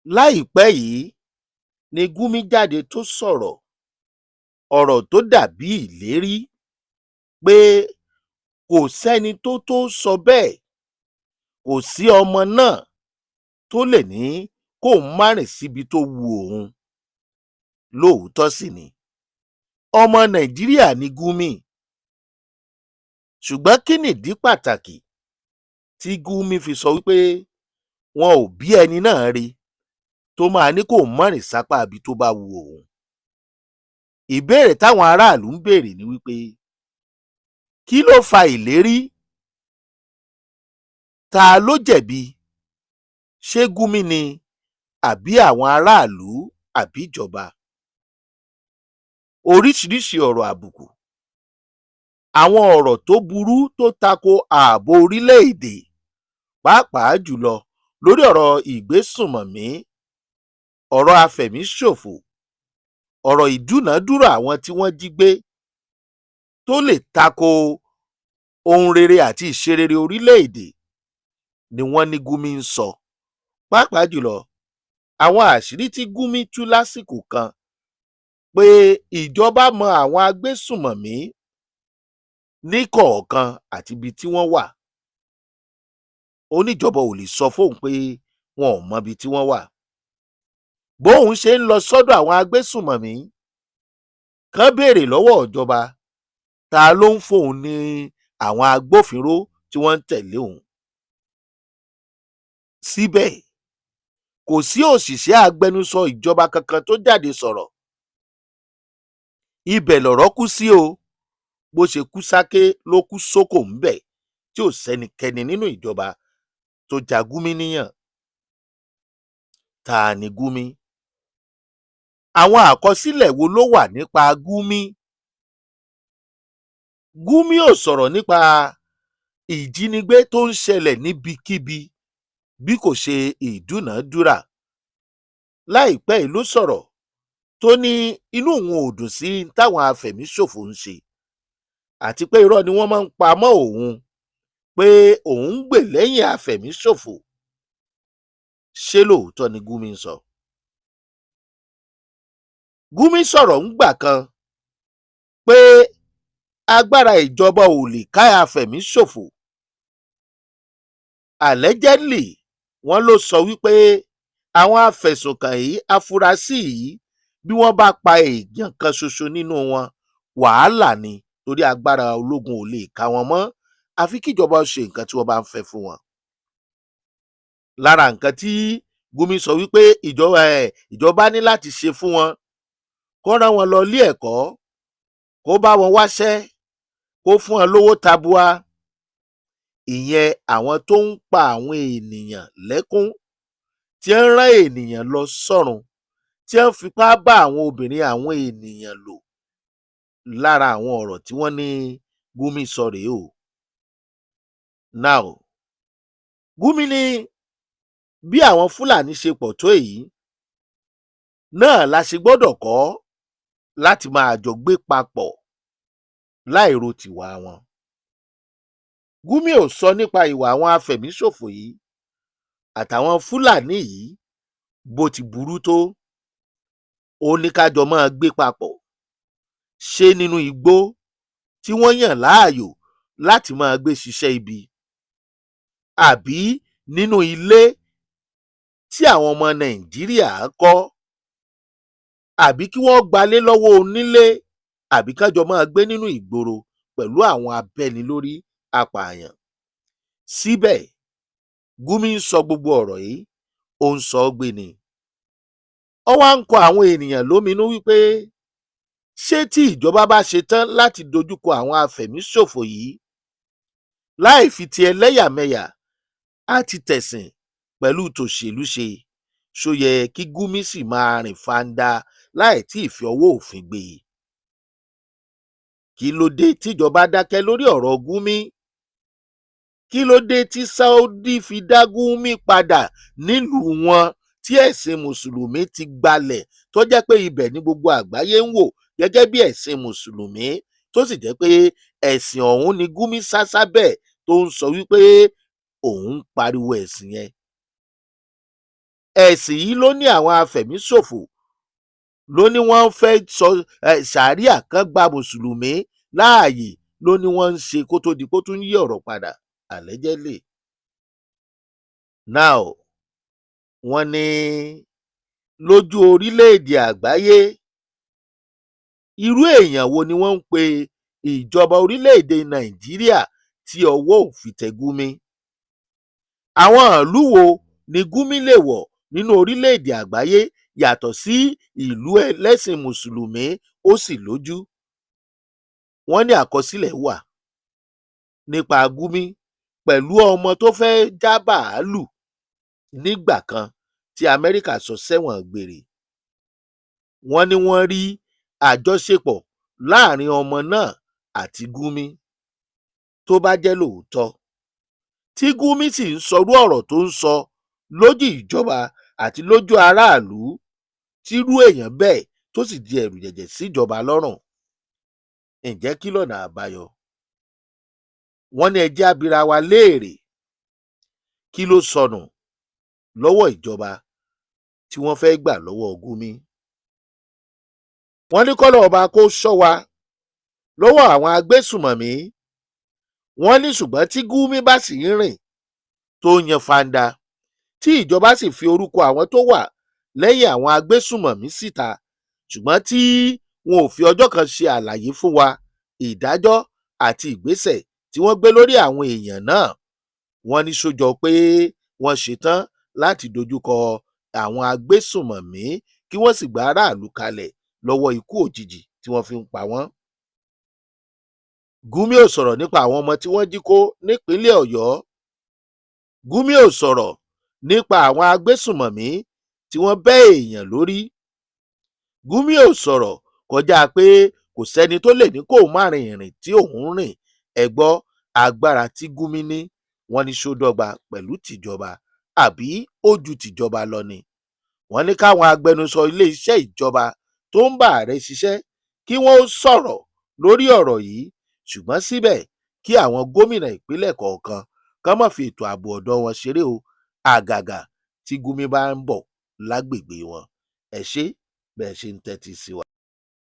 láìpẹ́ yìí ni Gumi jáde tó sọ̀rọ̀ ọ̀rọ̀ tó dàbí ìlérí pé kò sẹ́ni tó sọ bẹ́ẹ̀, kò sí ọmọ náà tó lè ní kóun má rìn síbi tó wu òun. Lóòótọ́ sì ni ọmọ Nàìjíríà ni Gumi, ṣùgbọ́n kí nìdí pàtàkì tí Gumi fi sọ wípé wọn ò bí ẹni náà rí tó máa ní kóun má rìn sápá ibi tó bá wu òun? Ìbéèrè táwọn aráàlú ń béèrè ni wípé kí ló fa ìlérí? Ta ló jẹ̀bi? Ṣé Gumi ni àbí àwọn aráàlú àbí ìjọba? Oríṣiríṣi ọ̀rọ̀ àbùkù, àwọn ọ̀rọ̀ tó burú tó tako ààbò orílẹ̀-èdè, pàápàá jùlọ lórí ọ̀rọ̀ ìgbésùnmọ̀mí, ọ̀rọ̀ afẹ̀míṣòfò, ọ̀rọ̀ ìdúnàádúrà àwọn tí wọ́n jí gbé tó lè tako ohun rere àti ìṣerere orílẹ̀-èdè ni wọ́n ní Gumi ń sọ. Pàápàá jùlọ àwọn àṣírí tí Gumi tú lásìkò kan pé ìjọba mọ àwọn agbésùnmọ̀mí níkọ̀ọ̀kan àti ibi tí wọ́n wà. Ó níjọba ò lè sọ fóun pé wọn ò mọbi tí wọ́n wà. Bóun ṣe ń lọ sọ́dọ̀ àwọn agbésùnmọ̀mí kán béèrè lọ́wọ́ ìjọba ta ló ń fóun ní àwọn agbófinró tí wọ́n ń tẹ̀lé òun. Síbẹ̀ kò sí òṣìṣẹ́ agbẹnusọ ìjọba kankan tó jáde sọ̀rọ̀. Ibẹ̀ lọ̀rọ̀ kú sí o. Bó ṣe kú sáké ló kú sóko ńbẹ̀ tí ò sẹ́nikẹ́ni nínú ìjọba tó ja Gumi níyàn. Ta ni Gumi? Àwọn àkọsílẹ̀ wo ló wà nípa Gumi? Gumi ò sọ̀rọ̀ nípa ìjínigbé tó ń ṣẹlẹ̀ níbikíbi bí kò ṣe ìdúnàádúrà. Láìpẹ́ yìí ló sọ̀rọ̀ tó ní inú òun ò dùn sí táwọn afẹ̀míṣòfò ń ṣe àti pé irọ́ ni wọ́n máa ń pa mọ́ òun pé òun ń gbè lẹ́yìn afẹ̀míṣòfò. Ṣé lóòótọ́ ni Gumi ń sọ? Gumi sọ̀rọ̀ ńgbà kan pé agbára ìjọba ò lè ká afẹ̀míṣòfò. Allegedly wọ́n ló sọ wípé àwọn afẹ̀sùnkàn yìí, afurasí yìí, bí wọ́n bá pa èèyàn kan ṣoṣo nínú wọn, wàhálà ni, torí agbára ológun ò lè ká wọn mọ́ àfi kíjọba ṣe nǹkan tí wọ́n bá ń fẹ́ fún wọn. Lára nǹkan tí Gumi sọ wípé ìjọba ní láti ṣe fún wọn, kó rán wọn lọ ilé ẹ̀kọ́, kó bá wọn wáṣẹ́, kó fún wọn lówó tabua. Ìyẹn àwọn tó ń pa àwọn ènìyàn lẹ́kún, tí ń rán ènìyàn lọ sọ́run, tí ń fipá bá àwọn obìnrin àwọn ènìyàn lò. Lára àwọn ọ̀rọ̀ tí wọ́n ní Gumi sọ rèé o. Now, Gumi ní bí àwọn Fúlàní ṣe pọ̀ tó èyí náà la ṣe gbọ́dọ̀ kọ́ láti máa jọ gbé papọ̀ láì ro tìwà wọn. Gumi ò sọ nípa ìwà àwọn afẹ̀míṣòfò yìí àtàwọn Fúlàní yìí bó ti burú tó. Ó ní ká jọ máa gbé papọ̀, ṣe nínú igbó tí wọ́n yàn láàyò láti máa gbé ṣiṣẹ́ ibi, àbí nínú ilé tí àwọn ọmọ Nàìjíríà kọ́, àbí kí wọ́n gbalé lọ́wọ́ onílé, àbí ká jọ máa gbé nínú ìgboro pẹ̀lú àwọn abẹ́nilórí apààyàn. Síbẹ̀ Gumi ń sọ gbogbo ọ̀rọ̀ yìí, ó ń sọ ọ́ gbé ni. Ó wá ń kọ àwọn ènìyàn lóminú wípé ṣé tí ìjọba bá ṣe tán láti dojúkọ àwọn afẹ̀míṣòfò yìí láì fi ti ẹlẹ́yàmẹ̀yà àti tẹ̀sìn pẹ̀lú tòṣèlú ṣe, ṣó yẹ kí Gumi sì máa rìn fanda láì tí ì fi ọwọ́ òfin gbé e? Kí ló dé tíjọba dákẹ́ lórí ọ̀rọ̀ Gumi? Kí ló dé tí Saudi fi dá Gumi padà nílùú wọn tí ẹ̀sìn mùsùlùmí ti gbalẹ̀, tó jẹ́ pé ibẹ̀ ni gbogbo àgbáyé ń wò gẹ́gẹ́ bí ẹ̀sìn mùsùlùmí, tó sì jẹ́ pé ẹ̀sìn ọ̀hún ni Gumi sá sábẹ́ tó ń sọ wípé òun ń pariwo ẹ̀sìn yẹn? ẹ̀sìn yìí ló ní àwọn afẹ̀míṣòfò ló ní wọ́n fẹ́ sọ sàríà kan gba mùsùlùmí láàyè ló ní wọ́n ń ṣe kó tó di kó tún yí ọ̀rọ̀ padà allegedly. Now wọ́n ní lójú orílẹ̀-èdè àgbáyé irú èèyàn wo ni wọ́n ń pe ìjọba orílẹ̀-èdè Nàìjíríà tí ọwọ́ ò fi tẹ Gumi? Àwọn ìlú wo ni Gumi lè wọ̀ nínú orílẹ̀-èdè àgbáyé yàtọ̀ sí ìlú ẹlẹ́sìn mùsùlùmí ó sì lójú? Wọ́n ní àkọsílẹ̀ wà nípa Gumi pẹ̀lú ọmọ tó fẹ́ já bàálù nígbà kan tí Amẹ́ríkà sọ sẹ́wọ̀n gbére. Wọ́n ní wọ́n rí àjọṣepọ̀ láàrin ọmọ náà àti Gumi. Tó bá jẹ́ lóòótọ́ tí Gumi sì ń sọrú ọ̀rọ̀ tó ń sọ lójú ìjọba àti lójú aráàlú, tírú èèyàn bẹ́ẹ̀ tó sì di ẹ̀rù jẹ̀jẹ̀ síjọba lọ́rùn, ǹjẹ́ kí lọ̀nà àbáyọ? Wọ́n ní ẹ jẹ́ á bira wa léèrè kí ló sọnù lọ́wọ́ ìjọba tí wọ́n fẹ́ gbà lọ́wọ́ Gumi. Wọ́n ní kọ́lọ́ ọba kó ṣọ́ wa lọ́wọ́ àwọn agbésùmọ̀mí. Wọ́n ní ṣùgbọ́n tí Gumi bá sì ń rìn tó yan fanda tí ìjọba sì fi orúkọ àwọn tó wà lẹ́yìn àwọn agbésùmọ̀mí síta, ṣùgbọ́n tí wọn ò fi ọjọ́ kan ṣe àlàyé fún wa ìdájọ́ àti ìgbésẹ̀ tí wọ́n gbé lórí àwọn èèyàn náà, wọ́n ní sójọ pé wọ́n ṣetán láti dojúkọ àwọn agbésùmọ̀mí kí wọ́n sì gba aráàlú kalẹ̀ lọ́wọ́ ikú òjijì tí wọ́n fi ń pa wọ́n. Gumi ò sọ̀rọ̀ nípa àwọn ọmọ tí wọ́n jí kó nípínlẹ̀ Ọ̀yọ́. Gumi ò sọ̀rọ̀ nípa àwọn agbésùmọ̀mí tí wọ́n bẹ́ èèyàn lórí. Gumi ò sọ̀rọ̀ kọjá pé kò sẹ́ni tó lè ní kó má rin ìrìn tí òun rìn. Ẹ gbọ́ agbára tí Gumi ní, wọ́n ní ṣó dọ́gba pẹ̀lú tìjọba àbí ó ju tìjọba lọ ni? Wọ́n ní káwọn agbẹnusọ ilé-iṣẹ́ ìjọba tó ń bá ààrẹ ṣiṣẹ́ kí wọ́n ó sọ̀rọ̀ lórí ọ̀rọ̀ yìí, ṣùgbọ́n síbẹ̀ kí àwọn gómìnà ìpínlẹ̀ kọ̀ọ̀kan kán má fi ètò ààbò ọ̀dọ̀ wọn ṣeré o, àgàgà tí Gumi bá ń bọ̀ lágbègbè wọn. Ẹ ṣé bẹ́ẹ̀ ṣe ń tẹ́tí sí wa.